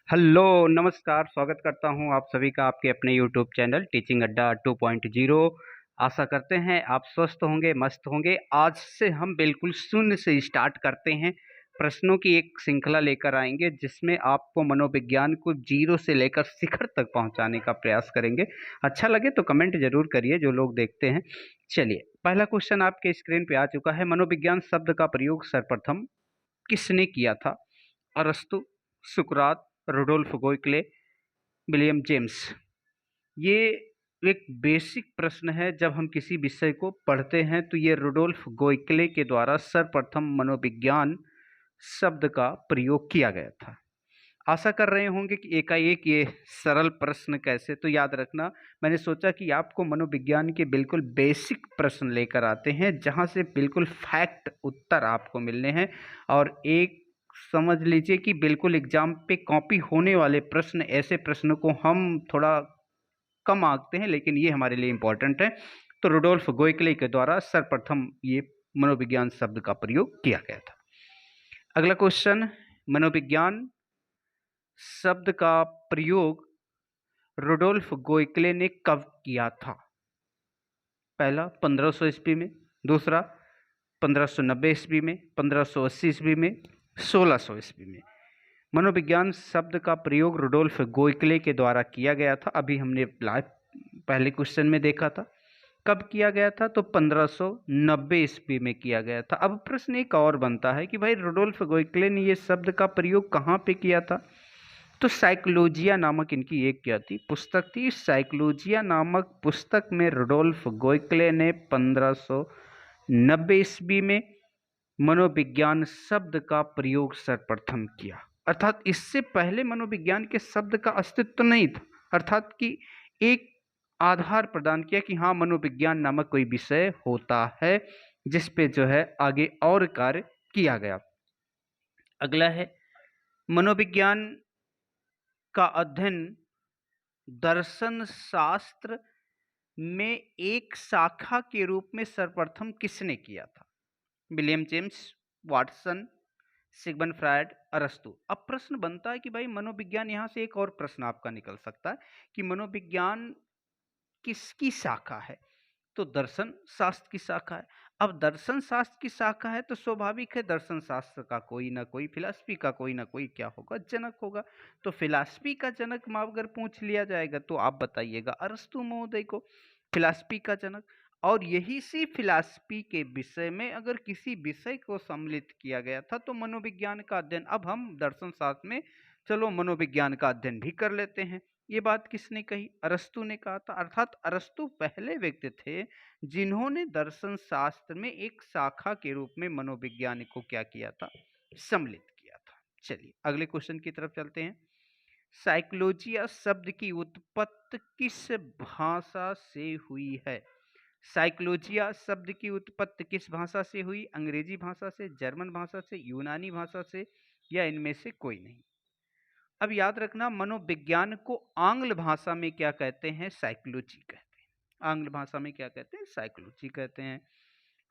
Hello, नमस्कार, स्वागत करता हूँ आप सभी का आपके अपने यूट्यूब चैनल टीचिंग अड्डा 2.0। आशा करते हैं आप स्वस्थ होंगे, मस्त होंगे। आज से हम बिल्कुल शून्य से स्टार्ट करते हैं। प्रश्नों की एक श्रृंखला लेकर आएंगे जिसमें आपको मनोविज्ञान को जीरो से लेकर शिखर तक पहुंचाने का प्रयास करेंगे। अच्छा लगे तो कमेंट जरूर करिए जो लोग देखते हैं। चलिए, पहला क्वेश्चन आपके स्क्रीन पे आ चुका है। मनोविज्ञान शब्द का प्रयोग सर्वप्रथम किसने किया था? अरस्तु, सुकरात, रुडोल्फ गोइकले, विलियम जेम्स। ये एक बेसिक प्रश्न है। जब हम किसी विषय को पढ़ते हैं तो ये रुडोल्फ गोइकले के द्वारा सर्वप्रथम मनोविज्ञान शब्द का प्रयोग किया गया था। आशा कर रहे होंगे कि एकाएक ये सरल प्रश्न कैसे, तो याद रखना, मैंने सोचा कि आपको मनोविज्ञान के बिल्कुल बेसिक प्रश्न लेकर आते हैं जहां से बिल्कुल फैक्ट उत्तर आपको मिलने हैं। और एक समझ लीजिए कि बिल्कुल एग्जाम पे कॉपी होने वाले प्रश्न, ऐसे प्रश्नों को हम थोड़ा कम आंकते हैं लेकिन ये हमारे लिए इम्पोर्टेंट है। तो रुडोल्फ गोइकले के द्वारा सर्वप्रथम ये मनोविज्ञान शब्द का प्रयोग किया गया था। अगला क्वेश्चन, मनोविज्ञान शब्द का प्रयोग रुडोल्फ गोइकले ने कब किया था? पहला 1500 ईस्वी में, दूसरा 1590 ईस्वी में, 1580 ईस्वी में, 1600 ईस्वी में। मनोविज्ञान शब्द का प्रयोग रुडोल्फ गोइकले के द्वारा किया गया था। अभी हमने पहले क्वेश्चन में देखा था। कब किया गया था? तो 1590 ईस्वी में किया गया था। अब प्रश्न एक और बनता है कि भाई रुडोल्फ गोइकले ने ये शब्द का प्रयोग कहाँ पे किया था? तो साइकोलॉजिया नामक इनकी एक क्या थी, पुस्तक थी। साइकोलॉजिया नामक पुस्तक में रुडोल्फ गोइकले ने 1590 ईस्वी में मनोविज्ञान शब्द का प्रयोग सर्वप्रथम किया। अर्थात इससे पहले मनोविज्ञान के शब्द का अस्तित्व नहीं था। अर्थात कि एक आधार प्रदान किया कि हाँ, मनोविज्ञान नामक कोई विषय होता है जिस पे जो है आगे और कार्य किया गया। अगला है, मनोविज्ञान का अध्ययन दर्शन शास्त्र में एक शाखा के रूप में सर्वप्रथम किसने किया था? William James, Watson, Sigmund Freud, अरस्तु। अब प्रश्न बनता है कि भाई मनोविज्ञान, यहां से एक और प्रश्न आपका निकल सकता है कि मनोविज्ञान किसकी शाखा है? तो दर्शन शास्त्र की शाखा है। अब दर्शन शास्त्र की शाखा है तो स्वाभाविक है दर्शन शास्त्र का कोई ना कोई, फिलॉसफी का कोई ना कोई क्या होगा, जनक होगा। तो फिलॉसफी का जनक अगर पूछ लिया जाएगा तो आप बताइएगा अरस्तु महोदय को फिलॉसफी का जनक। और यही सी फिलॉसफी के विषय में अगर किसी विषय को सम्मिलित किया गया था तो मनोविज्ञान का अध्ययन, अब हम दर्शन शास्त्र में चलो मनोविज्ञान का अध्ययन भी कर लेते हैं। ये बात किसने कही? अरस्तु ने कहा था। अर्थात अरस्तु पहले व्यक्ति थे जिन्होंने दर्शन शास्त्र में एक शाखा के रूप में मनोविज्ञान को क्या किया था? सम्मिलित किया था। चलिए अगले क्वेश्चन की तरफ चलते हैं। साइकोलॉजिया शब्द की उत्पत्ति किस भाषा से हुई है? साइकोलॉजिया शब्द की उत्पत्ति किस भाषा से हुई? अंग्रेजी भाषा से, जर्मन भाषा से, यूनानी भाषा से, या इनमें से कोई नहीं। अब याद रखना, मनोविज्ञान को आंग्ल भाषा में क्या कहते हैं? साइकोलॉजी कहते हैं। आंग्ल भाषा में क्या कहते हैं? साइकोलॉजी कहते हैं।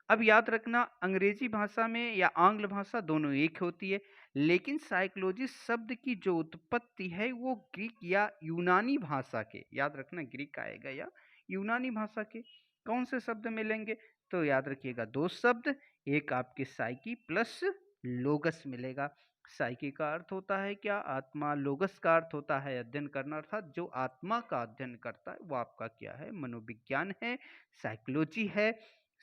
अब याद रखना, अंग्रेजी भाषा में या आंग्ल भाषा दोनों एक होती है, लेकिन साइकोलॉजी शब्द की जो उत्पत्ति है वो ग्रीक या यूनानी भाषा के, याद रखना ग्रीक आएगा या यूनानी भाषा के कौन से शब्द मिलेंगे? तो याद रखिएगा दो शब्द, एक आपके साइकी प्लस लोगस मिलेगा। साइकी का अर्थ होता है क्या? आत्मा। लोगस का अर्थ होता है अध्ययन करना, अर्थात जो आत्मा का अध्ययन करता है वो आपका क्या है? मनोविज्ञान है, साइकोलॉजी है।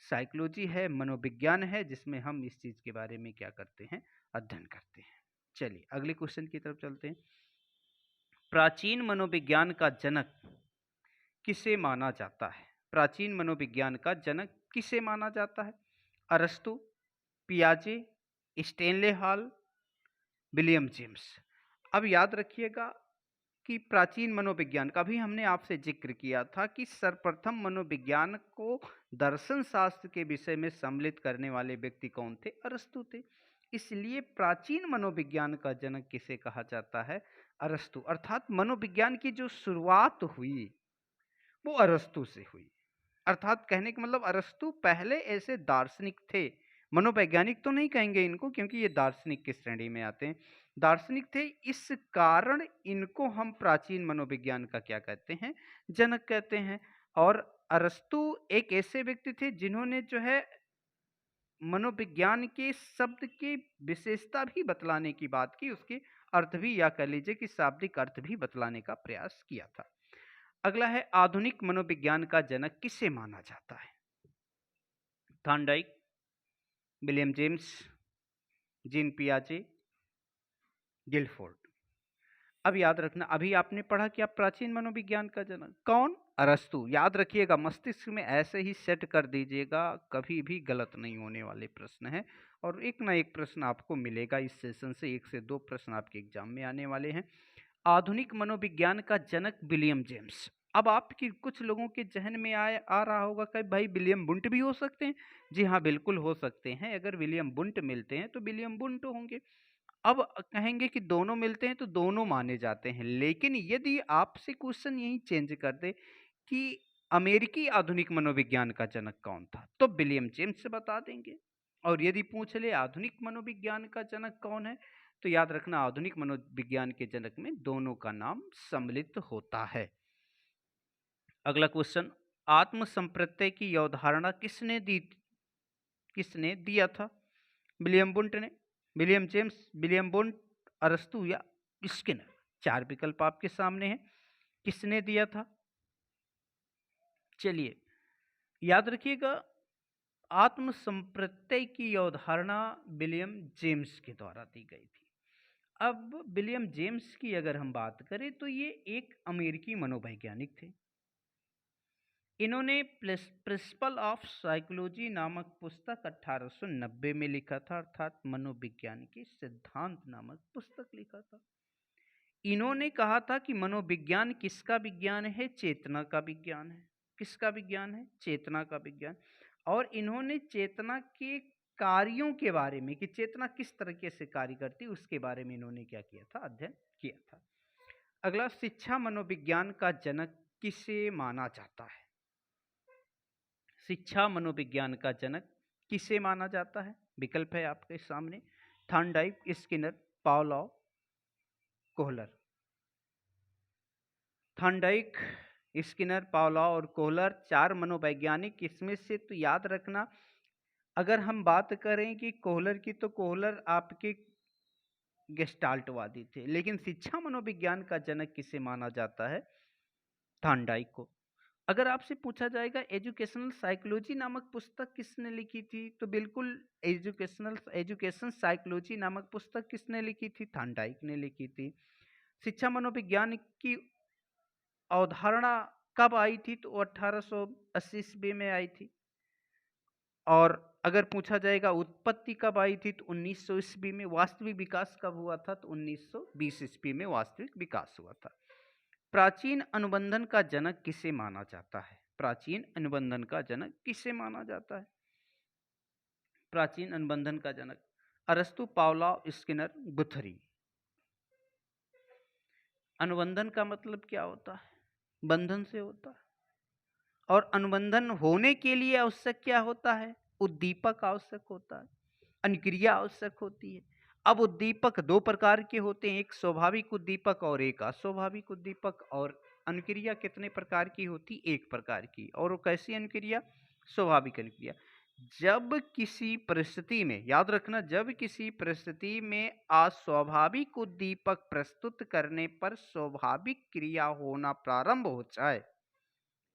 साइकोलॉजी है, मनोविज्ञान है, जिसमें हम इस चीज के बारे में क्या करते हैं? अध्ययन करते हैं। चलिए अगले क्वेश्चन की तरफ चलते हैं। प्राचीन मनोविज्ञान का जनक किसे माना जाता है? प्राचीन मनोविज्ञान का जनक किसे माना जाता है? अरस्तु, पियाजे, स्टेनले हॉल, विलियम जेम्स। अब याद रखिएगा कि प्राचीन मनोविज्ञान का भी हमने आपसे जिक्र किया था कि सर्वप्रथम मनोविज्ञान को दर्शन शास्त्र के विषय में सम्मिलित करने वाले व्यक्ति कौन थे? अरस्तु थे। इसलिए प्राचीन मनोविज्ञान का जनक किसे कहा जाता है? अरस्तु। अर्थात मनोविज्ञान की जो शुरुआत हुई वो अरस्तु से हुई। अर्थात कहने का मतलब अरस्तु पहले ऐसे दार्शनिक थे, मनोवैज्ञानिक तो नहीं कहेंगे इनको क्योंकि ये दार्शनिक की श्रेणी में आते हैं। दार्शनिक थे, इस कारण इनको हम प्राचीन मनोविज्ञान का क्या कहते हैं, जनक कहते हैं। और अरस्तु एक ऐसे व्यक्ति थे जिन्होंने जो है मनोविज्ञान के शब्द की विशेषता भी बतलाने की बात की, उसके अर्थ भी या कह लीजिए कि शाब्दिक अर्थ भी बतलाने का प्रयास किया था। अगला है आधुनिक मनोविज्ञान का जनक किसे माना जाता है? थॉर्नडाइक, विलियम जेम्स, जीन पियाजे, गिलफोर्ड। अब याद रखना, अभी आपने पढ़ा कि आप प्राचीन मनोविज्ञान का जनक कौन? अरस्तु। याद रखिएगा, मस्तिष्क में ऐसे ही सेट कर दीजिएगा, कभी भी गलत नहीं होने वाले प्रश्न है। और एक ना एक प्रश्न आपको मिलेगा इस सेशन से, 1 से 2 प्रश्न आपके एग्जाम में आने वाले हैं। आधुनिक मनोविज्ञान का जनक विलियम जेम्स। अब आपकी कुछ लोगों के जहन में आ रहा होगा कि भाई विलियम बुंट भी हो सकते हैं। जी हाँ, बिल्कुल हो सकते हैं। अगर विलियम बुंट मिलते हैं तो विलियम बुंट होंगे। अब कहेंगे कि दोनों मिलते हैं तो दोनों माने जाते हैं, लेकिन यदि आपसे क्वेश्चन यही चेंज कर दे कि अमेरिकी आधुनिक मनोविज्ञान का जनक कौन था, तो विलियम जेम्स बता देंगे। और यदि पूछ ले आधुनिक मनोविज्ञान का जनक कौन है, तो याद रखना आधुनिक मनोविज्ञान के जनक में दोनों का नाम सम्मिलित होता है। अगला क्वेश्चन, आत्म संप्रत्यय की अवधारणा किसने दिया था? विलियम बुंट ने, विलियम जेम्स, विलियम बुंट, अरस्तु या स्किनर। 4 विकल्प आपके सामने हैं, किसने दिया था? चलिए याद रखिएगा, आत्म संप्रत्यय की अवधारणा विलियम जेम्स के द्वारा दी गई थी। अब विलियम जेम्स की अगर हम बात करें तो ये एक अमेरिकी मनोवैज्ञानिक थे। इन्होंने प्रिंसिपल ऑफ साइकोलॉजी नामक पुस्तक 1890 में लिखा था, अर्थात मनोविज्ञान के सिद्धांत नामक पुस्तक लिखा था। इन्होंने कहा था कि मनोविज्ञान किसका विज्ञान है? चेतना का विज्ञान है। किसका विज्ञान है? चेतना का विज्ञान। और इन्होंने चेतना के कार्यों के बारे में, कि चेतना किस तरीके से कार्य करती है, उसके बारे में इन्होंने क्या किया था? अध्ययन किया था। अगला, शिक्षा मनोविज्ञान का जनक किसे माना जाता है? शिक्षा मनोविज्ञान का जनक किसे माना जाता है? विकल्प है आपके सामने, Thorndike, Skinner, Pavlov, Kohler. Thorndike, Skinner, Pavlov और कोहलर 4 मनोवैज्ञानिक। इसमें से तो याद रखना, अगर हम बात करें कि कोहलर की, तो कोहलर आपके गेस्टाल्टवादी थे, लेकिन शिक्षा मनोविज्ञान का जनक किसे माना जाता है? थॉर्नडाइक को। अगर आपसे पूछा जाएगा एजुकेशनल साइकोलॉजी नामक पुस्तक किसने लिखी थी, तो बिल्कुल एजुकेशन साइकोलॉजी नामक पुस्तक किसने लिखी थी? थॉर्नडाइक ने लिखी थी। शिक्षा मनोविज्ञान की अवधारणा कब आई थी, तो 1880 ईस्वी में आई थी। और अगर पूछा जाएगा उत्पत्ति कब आई थी, तो 1900 ईस्वी में। वास्तविक विकास कब हुआ था, तो 1920 ईस्वी में वास्तविक विकास हुआ था। प्राचीन अनुबंधन का जनक किसे माना जाता है? प्राचीन अनुबंधन का जनक किसे माना जाता है? प्राचीन अनुबंधन का जनक अरस्तु, पावलोव, स्किनर, गुथरी। अनुबंधन का मतलब क्या होता है? बंधन से होता है। और अनुबंधन होने के लिए आवश्यक क्या होता है? उद्दीपक आवश्यक होता है, अनुक्रिया आवश्यक होती है। अब उद्दीपक 2 प्रकार के होते हैं, एक स्वाभाविक उद्दीपक और एक अस्वाभाविक उद्दीपक। और अनुक्रिया कितने प्रकार की होती? 1 प्रकार की। और वो कैसी अनुक्रिया? स्वाभाविक अनुक्रिया। जब किसी परिस्थिति में, याद रखना, जब किसी परिस्थिति में अस्वाभाविक उद्दीपक प्रस्तुत करने पर स्वाभाविक क्रिया होना प्रारंभ हो जाए,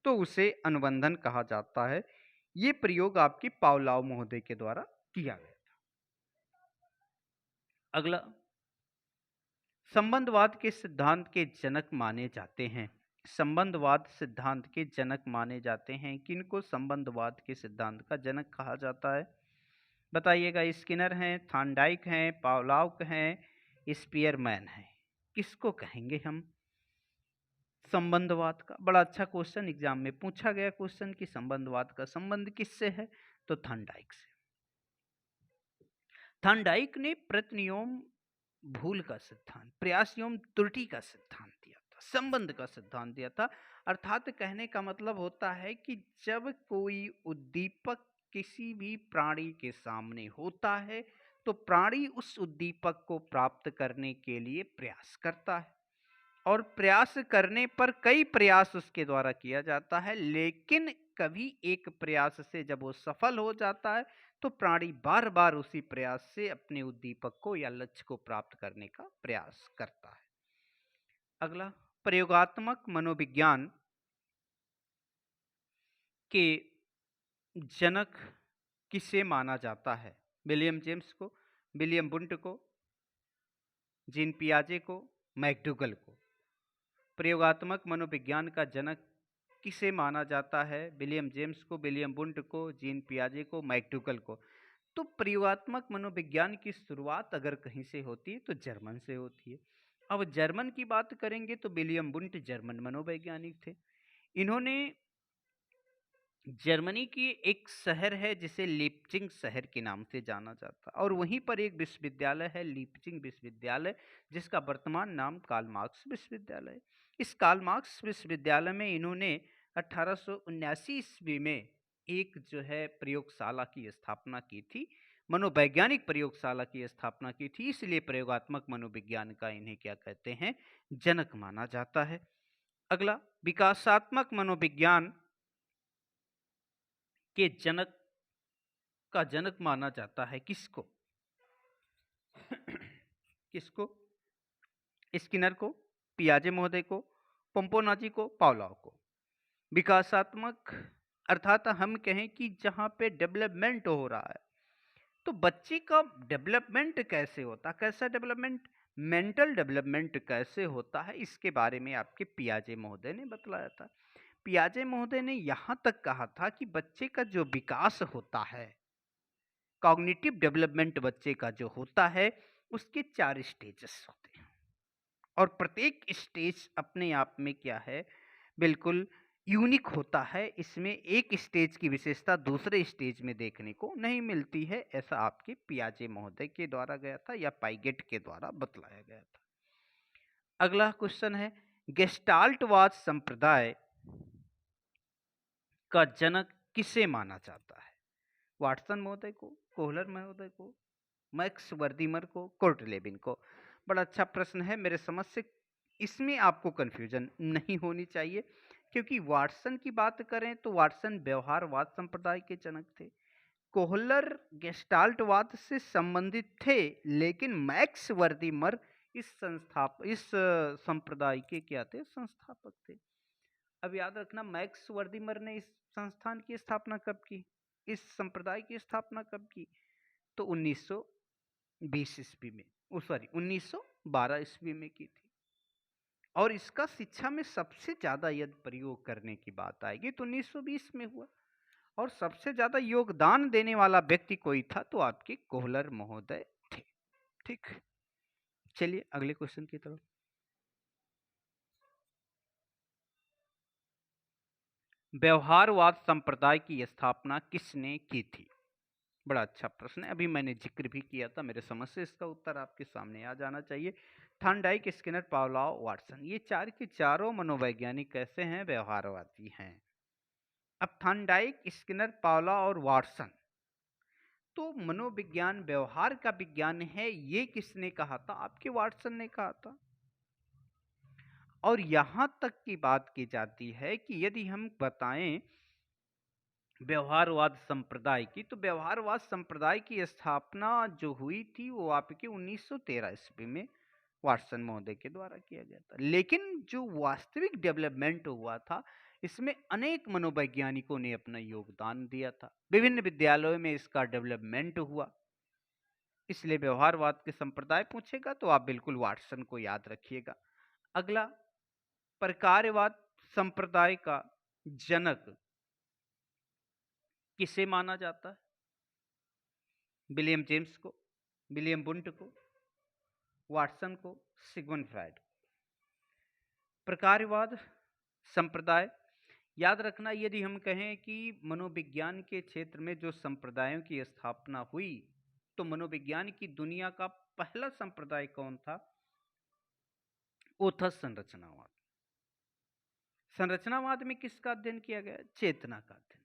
तो उसे अनुबंधन कहा जाता है। ये प्रयोग आपके पावलोव महोदय के द्वारा किया गया था। अगला, संबंधवाद के सिद्धांत के जनक माने जाते हैं। संबंधवाद सिद्धांत के जनक माने जाते हैं। किनको संबंधवाद के सिद्धांत का जनक कहा जाता है? बताइएगा। स्किनर हैं, थॉर्नडाइक हैं, पावलोव हैं, स्पीयरमैन हैं। किसको कहेंगे हम संबंधवाद का? बड़ा अच्छा क्वेश्चन एग्जाम में पूछा गया क्वेश्चन कि संबंधवाद का संबंध किससे है, तो थॉर्नडाइक से। थॉर्नडाइक ने प्रतिनियम भूल का सिद्धांत, प्रयासयोम त्रुटि का सिद्धांत दिया था, संबंध का सिद्धांत दिया था। अर्थात कहने का मतलब होता है कि जब कोई उद्दीपक किसी भी प्राणी के सामने होता है, तो प्राणी उस उद्दीपक को प्राप्त करने के लिए प्रयास करता है और प्रयास करने पर कई प्रयास उसके द्वारा किया जाता है, लेकिन कभी एक प्रयास से जब वो सफल हो जाता है तो प्राणी बार बार उसी प्रयास से अपने उद्दीपक को या लक्ष्य को प्राप्त करने का प्रयास करता है। अगला, प्रयोगात्मक मनोविज्ञान के जनक किसे माना जाता है? विलियम जेम्स को, विलियम बुंट को, जीन पियाजे को, मैकडूगल को। प्रयोगात्मक मनोविज्ञान का जनक किसे माना जाता है? विलियम जेम्स को, विलियम बुंट को, जीन पियाजे को, मैकडूगल को। तो प्रयोगात्मक मनोविज्ञान की शुरुआत अगर कहीं से होती है तो जर्मन से होती है। अब जर्मन की बात करेंगे तो विलियम बुंट जर्मन मनोवैज्ञानिक थे। इन्होंने जर्मनी की एक शहर है जिसे लीपजिंग शहर के नाम से जाना जाता है और वहीं पर एक विश्वविद्यालय है, लीपजिंग विश्वविद्यालय, जिसका वर्तमान नाम कार्ल मार्क्स विश्वविद्यालय है। इस कार्ल मार्क्स विश्वविद्यालय में इन्होंने 1879 ईस्वी में एक जो है प्रयोगशाला की स्थापना की थी, मनोवैज्ञानिक प्रयोगशाला की स्थापना की थी, इसलिए प्रयोगात्मक मनोविज्ञान का इन्हें क्या कहते हैं? जनक माना जाता है। अगला, विकासात्मक मनोविज्ञान के जनक माना जाता है किसको? किसको? स्किनर को, पियाजे महोदय को, पोम्पोनाजी को, पावलोव को। विकासात्मक अर्थात हम कहें कि जहां पे डेवलपमेंट हो रहा है, तो बच्चे का डेवलपमेंट कैसे होता, कैसा डेवलपमेंट? मेंटल डेवलपमेंट कैसे होता है, इसके बारे में आपके पियाजे महोदय ने बतलाया था। पियाजे महोदय ने यहां तक कहा था कि बच्चे का जो विकास होता है, कॉग्निटिव डेवलपमेंट बच्चे का जो होता है, उसके 4 स्टेजेस होते हैं और प्रत्येक स्टेज अपने आप में क्या है? बिल्कुल यूनिक होता है। इसमें एक स्टेज की विशेषता दूसरे स्टेज में देखने को नहीं मिलती है, ऐसा आपके पियाजे महोदय के द्वारा गया था या पाइगेट के द्वारा बतलाया गया था। अगला क्वेश्चन है, गेस्टाल्टवाद संप्रदाय का जनक किसे माना जाता है? वाटसन महोदय को, कोहलर महोदय को, मैक्स वर्दीमर को, कुर्ट लेविन को। बड़ा अच्छा प्रश्न है, मेरे समझ से इसमें आपको कंफ्यूजन नहीं होनी चाहिए, क्योंकि वाटसन की बात करें तो वाटसन व्यवहारवाद संप्रदाय के जनक थे। कोहलर गेस्टाल्टवाद से संबंधित थे, लेकिन मैक्स वर्दीमर इस संप्रदाय के क्या थे? संस्थापक थे। अब याद रखना, मैक्स वर्दीमर ने इस संस्थान की स्थापना कब की, इस संप्रदाय की स्थापना कब की? तो 1920 ईस्वी में, सॉरी 1912 ईस्वी में की थी। और इसका शिक्षा में सबसे ज्यादा यदि प्रयोग करने की बात आएगी तो 1920 में हुआ और सबसे ज्यादा योगदान देने वाला व्यक्ति कोई था तो आपके कोहलर महोदय थे। ठीक, चलिए अगले क्वेश्चन की तरफ। व्यवहारवाद संप्रदाय की स्थापना किसने की थी? बड़ा अच्छा प्रश्न है, अभी मैंने जिक्र भी किया था, मेरे समझ से इसका उत्तर आपके सामने आ जाना चाहिए। थॉर्नडाइक, स्किनर, पावलोव, वाटसन, ये चार के चारों मनोवैज्ञानिक कैसे हैं? व्यवहारवादी हैं। अब थॉर्नडाइक, स्किनर, पावलोव और वाटसन, तो मनोविज्ञान व्यवहार का विज्ञान है, ये किसने कहा था? आपके वाटसन ने कहा था। और यहां तक की बात की जाती है कि यदि हम बताएं व्यवहारवाद संप्रदाय की, तो व्यवहारवाद संप्रदाय की स्थापना जो हुई थी वो आपके 1913 ईस्वी में वाटसन महोदय के द्वारा किया गया था। लेकिन जो वास्तविक डेवलपमेंट हुआ था, इसमें अनेक मनोवैज्ञानिकों ने अपना योगदान दिया था, विभिन्न विद्यालयों में इसका डेवलपमेंट हुआ। इसलिए व्यवहारवाद के संप्रदाय पूछेगा तो आप बिल्कुल वाटसन को याद रखिएगा। अगला, प्रकारवाद संप्रदाय का जनक किसे माना जाता है? विलियम जेम्स को, विलियम बुंट को, वाटसन को, सिगमंड फ्रायड। प्रकारवाद संप्रदाय, याद रखना, यदि हम कहें कि मनोविज्ञान के क्षेत्र में जो संप्रदायों की स्थापना हुई, तो मनोविज्ञान की दुनिया का पहला संप्रदाय कौन था? वो था संरचनावाद। संरचनावाद में किसका अध्ययन किया गया? चेतना का अध्ययन किया गया।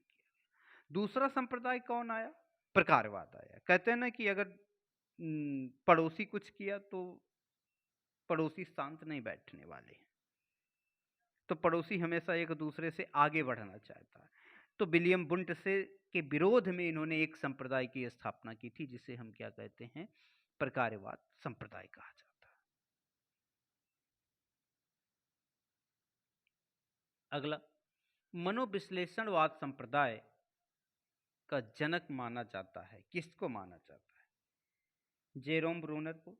दूसरा संप्रदाय कौन आया? प्रकारवाद आया। कहते हैं ना कि अगर पड़ोसी कुछ किया तो पड़ोसी शांत नहीं बैठने वाले, तो पड़ोसी हमेशा एक दूसरे से आगे बढ़ना चाहता है। तो विलियम बुंट से के विरोध में इन्होंने एक संप्रदाय की स्थापना की थी, जिसे हम क्या कहते हैं, प्रकारवाद संप्रदाय कहा जाता है। अगला, मनोविश्लेषणवाद संप्रदाय का जनक माना जाता है, किसको माना जाता है? जेरोम ब्रूनर को,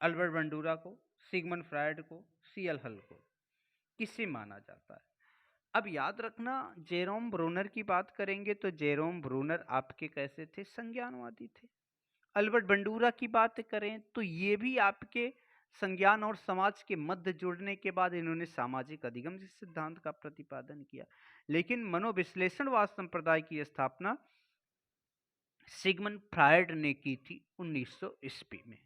अल्बर्ट बंडूरा को, सिगमंड फ्रायड को, सीएल हल को, किसे माना जाता है? अब याद रखना, जेरोम ब्रूनर की बात करेंगे तो जेरोम ब्रूनर आपके कैसे थे? संज्ञानवादी थे। अल्बर्ट बंडूरा की बात करें तो ये भी आपके संज्ञान और समाज के मध्य जुड़ने के बाद इन्होंने सामाजिक अधिगम सिद्धांत का प्रतिपादन किया। लेकिन मनोविश्लेषणवाद संप्रदाय की स्थापना सिगमंड फ्रायड ने की थी 1900 ईस्वी में।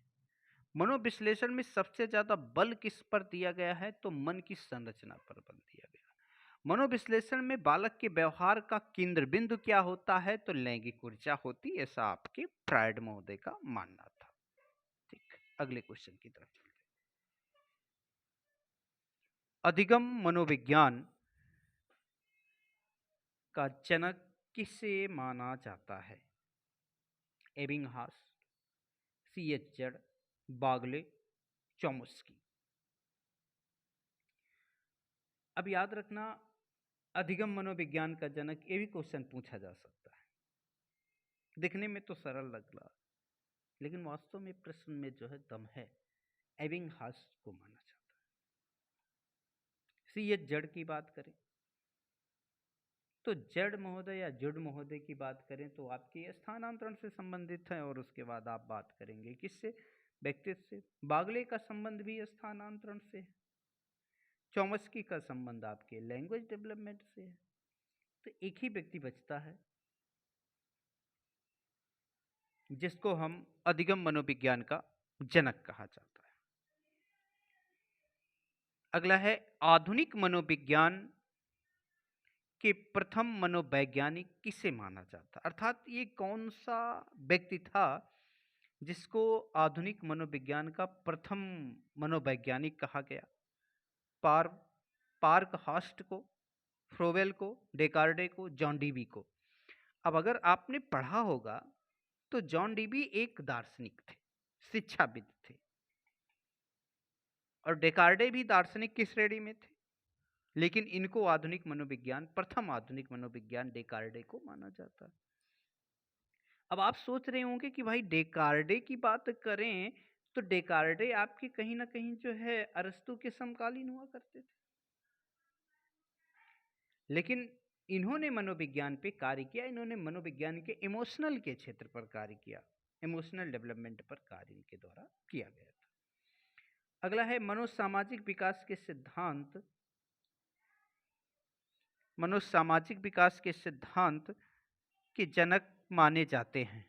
मनोविश्लेषण में सबसे ज्यादा बल किस पर दिया गया है? तो मन की संरचना पर बल दिया गया। मनोविश्लेषण में बालक के व्यवहार का केंद्र बिंदु क्या होता है? तो लैंगिक ऊर्जा होती, ऐसा आपके फ्रायड महोदय का मानना था। ठीक, अगले क्वेश्चन की तरफ चलते हैं। अधिगम मनोविज्ञान का जनक किसे माना जाता है? एबिंगहास, सीएच जेड, बागले, चॉम्स्की। अब याद रखना, अधिगम मनोविज्ञान का जनक, ये भी क्वेश्चन पूछा जा सकता है। दिखने में तो सरल लग रहा, लेकिन वास्तव में प्रश्न में जो है दम है। एबिंगहास को माना जाता है। सीएच जेड की बात करें तो जेड महोदय या जुड महोदय की बात करें तो आपकी स्थानांतरण से संबंधित है, और उसके बाद आप बात करेंगे किससे? व्यक्तित्व से। बागले का संबंध भी स्थानांतरण से है। चॉम्स्की का संबंध आपके लैंग्वेज डेवलपमेंट से है। तो एक ही व्यक्ति बचता है जिसको हम अधिगम मनोविज्ञान का जनक कहा जाता है। अगला है, आधुनिक मनोविज्ञान के प्रथम मनोवैज्ञानिक किसे माना जाता है? अर्थात ये कौन सा व्यक्ति था जिसको आधुनिक मनोविज्ञान का प्रथम मनोवैज्ञानिक कहा गया? पार्क हॉस्ट को, फ्रोवेल को, डेकार्डे को, जॉन डीवी को। अब अगर आपने पढ़ा होगा तो जॉन डीवी एक दार्शनिक थे, शिक्षाविद थे, और डेकार्डे भी दार्शनिक की श्रेणी में थे। लेकिन इनको आधुनिक मनोविज्ञान, प्रथम आधुनिक मनोविज्ञान डेकार्डे को माना जाता है। अब आप सोच रहे होंगे कि भाई डेकार्डे की बात करें तो डेकार्डे आपके कहीं ना कहीं जो है अरस्तु के समकालीन हुआ करते थे, लेकिन इन्होंने मनोविज्ञान पे कार्य किया। इन्होंने मनोविज्ञान के इमोशनल के क्षेत्र पर कार्य किया, इमोशनल डेवलपमेंट पर कार्य इनके द्वारा किया गया था। अगला है, मनोसामाजिक विकास के सिद्धांत, मनोसामाजिक विकास के सिद्धांत के जनक माने जाते हैं।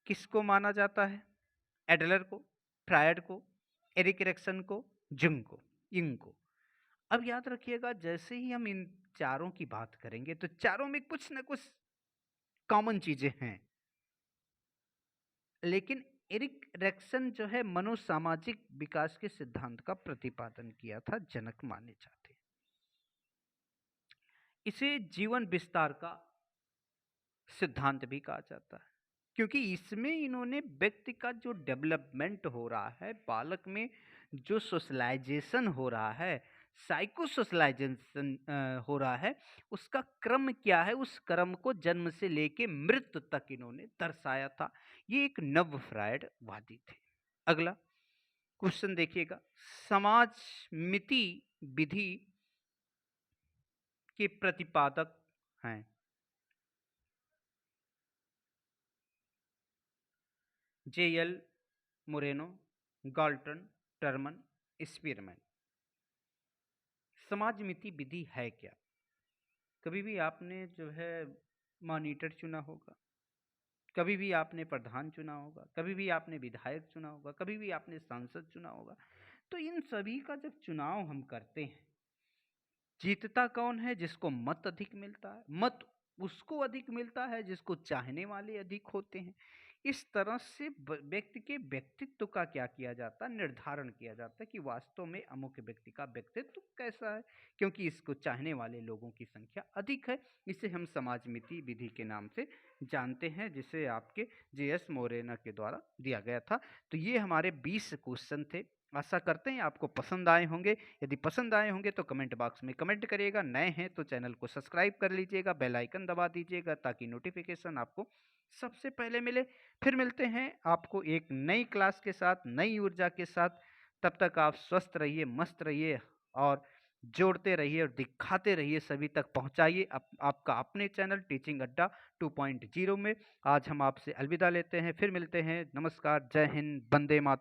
किसको माना जाता है? एडलर को, फ्रायड को, एरिक एरिक्सन को, जुंग को, युंग को। अब याद रखिएगा, जैसे ही हम इन चारों की बात करेंगे तो चारों में कुछ ना कुछ कॉमन चीजें हैं। लेकिन एरिक एरिक्सन जो है मनोसामाजिक विकास के सिद्धांत का प्रतिपादन किया था, जनक माने जाते हैं। इसे जीवन विस्तार का सिद्धांत भी कहा जाता है, क्योंकि इसमें इन्होंने व्यक्ति का जो डेवलपमेंट हो रहा है, बालक में जो सोशलाइजेशन हो रहा है, साइको सोशलाइजेशन हो रहा है, उसका क्रम क्या है, उस क्रम को जन्म से लेके मृत्यु तक इन्होंने दर्शाया था। ये एक नव फ्रायडवादी थे। अगला क्वेश्चन देखिएगा, समाज मिति विधि के प्रतिपादक हैं। JL Moreno, Galton, Terman, Spearman. समाज मिति विधि है क्या? कभी भी आपने जो है मॉनिटर चुना होगा, कभी भी आपने प्रधान चुना होगा, कभी भी आपने विधायक चुना होगा, कभी भी आपने सांसद चुना होगा। तो इन सभी का जब चुनाव हम करते हैं, जीतता कौन है? जिसको मत अधिक मिलता है। मत उसको अधिक मिलता है जिसको चाहने वाले अधिक होते हैं। इस तरह से व्यक्ति के व्यक्तित्व का क्या किया जाता है, निर्धारण किया जाता है कि वास्तव में अमुक व्यक्ति का व्यक्तित्व कैसा है, क्योंकि इसको चाहने वाले लोगों की संख्या अधिक है। इसे हम समाजमिति विधि के नाम से जानते हैं, जिसे आपके जे.एस. मोरेना के द्वारा दिया गया था। तो ये हमारे 20 क्वेश्चन थे। आशा करते हैं आपको पसंद आए होंगे। यदि पसंद आए होंगे तो कमेंट बॉक्स में कमेंट करिएगा। नए हैं तो चैनल को सब्सक्राइब कर लीजिएगा, बेल आइकन दबा दीजिएगा ताकि नोटिफिकेशन आपको सबसे पहले मिले। फिर मिलते हैं आपको एक नई क्लास के साथ, नई ऊर्जा के साथ। तब तक आप स्वस्थ रहिए, मस्त रहिए और जोड़ते रहिए और दिखाते रहिए, सभी तक पहुंचाइए आपका अपने चैनल टीचिंग अड्डा 2.0 में। आज हम आपसे अलविदा लेते हैं, फिर मिलते हैं। नमस्कार, जय हिंद, वंदे मातरम।